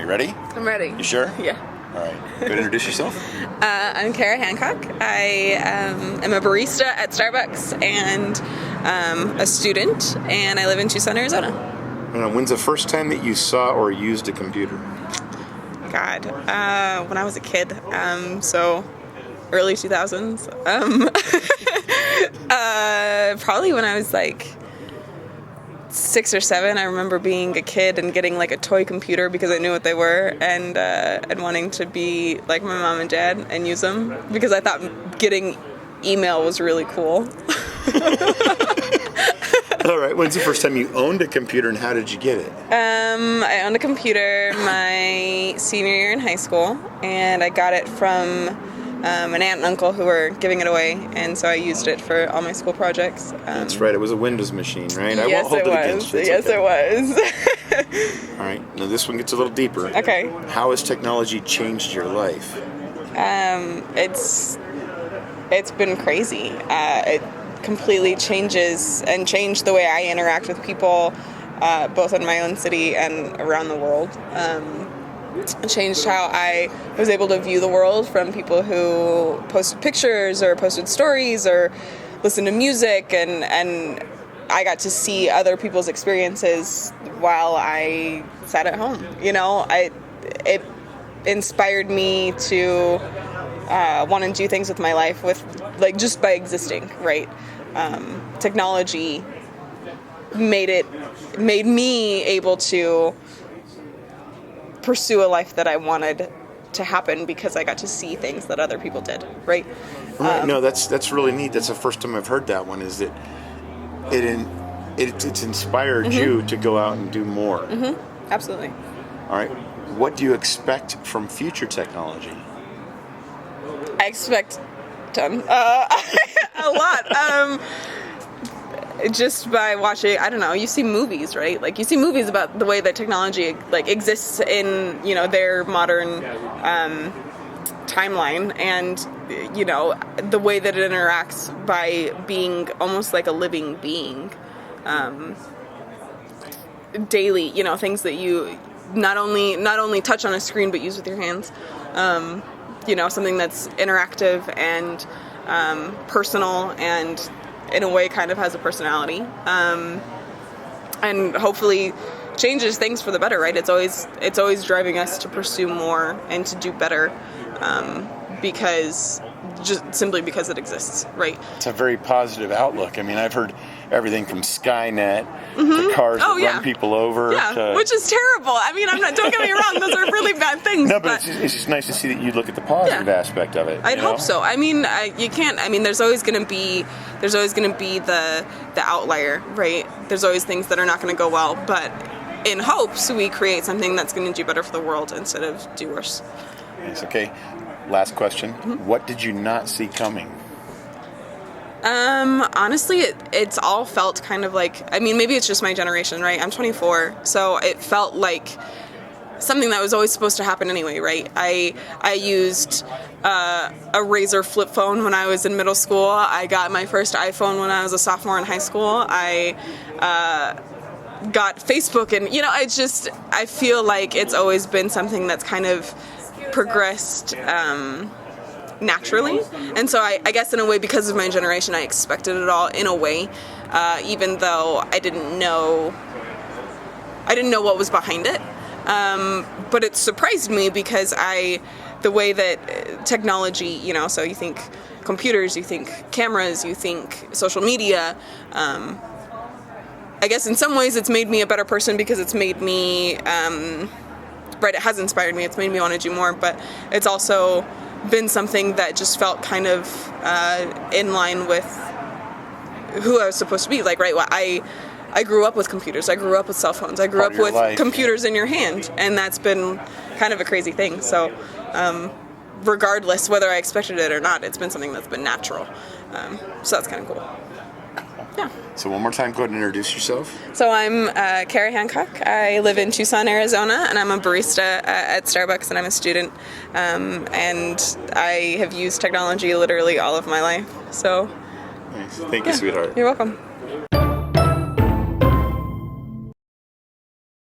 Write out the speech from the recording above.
you ready? I'm ready. You sure? Yeah. All right. Go ahead and introduce yourself. I'm Hancock. I am a barista at Starbucks and a student, and I live in Tucson, Arizona. When's the first time that you saw or used a computer? God, when I was a kid, so early 2000s. Probably when I was like 6 or 7. I remember being a kid and getting like a toy computer because I knew what they were, and wanting to be like my mom and dad and use them because I thought getting email was really cool. All right. When's the first time you owned a computer, and how did you get it? I owned a computer my senior year in high school, and I got it from an aunt and uncle who were giving it away, and so I used it for all my school projects. That's right. It was a Windows machine, right? I Yes, won't hold it it was. against you. It's Yes, okay. it was. All right. Now this one gets a little deeper. Okay. How has technology changed your life? It's been crazy. It completely changed the way I interact with people, both in my own city and around the world. It changed how I was able to view the world from people who posted pictures or posted stories or listened to music, and I got to see other people's experiences while I sat at home. You know, it inspired me to want to do things with my life with like just by existing, right? Technology made me able to pursue a life that I wanted to happen because I got to see things that other people did, right? Right. No, that's really neat. That's the first time I've heard that one. Is that it's inspired you to go out and do more. Mm-hmm. Absolutely. All right. What do you expect from future technology? I expect a lot. Just by watching, I don't know, you see movies, right? Like you see movies about the way that technology like exists in, you know, their modern timeline, and you know, the way that it interacts by being almost like a living being. Daily, you know, things that you not only touch on a screen but use with your hands. You know, something that's interactive and personal and in a way kind of has a personality, and hopefully changes things for the better, right? It's always driving us to pursue more and to do better, because it exists, right? It's a very positive outlook. I mean, I've heard everything from Skynet to cars that run people over. Yeah, which is terrible. I mean, don't get me wrong; those are really bad things. No, but it's just nice to see that you look at the positive aspect of it. I'd hope so. I mean, you can't. I mean, there's always going to be the outlier, right? There's always things that are not going to go well, but in hopes we create something that's going to do better for the world instead of do worse. Yes. Okay. Last question. What did you not see coming? Honestly, it's all felt kind of like, I mean, maybe it's just my generation, right? I'm 24, so it felt like something that was always supposed to happen anyway, right? I used a Razor flip phone when I was in middle school. I got my first iPhone when I was a sophomore in high school. I got Facebook, and, you know, I feel like it's always been something that's kind of progressed naturally, and so I guess in a way, because of my generation, I expected it all in a way, even though I didn't know what was behind it, but it surprised me because the way that technology, you know, so you think computers, you think cameras, you think social media, I guess in some ways it's made me a better person because it's made me right, it has inspired me, it's made me want to do more, but it's also been something that just felt kind of in line with who I was supposed to be. Like, right, well, I grew up with computers, I grew up with cell phones, I grew up with computers in your hand, and that's been kind of a crazy thing. So regardless whether I expected it or not, it's been something that's been natural. So that's kind of cool. Yeah. So one more time, go ahead and introduce yourself. So I'm Carrie Hancock. I live in Tucson, Arizona, and I'm a barista at Starbucks, and I'm a student. And I have used technology literally all of my life. So. Nice. Thank you, sweetheart. You're welcome.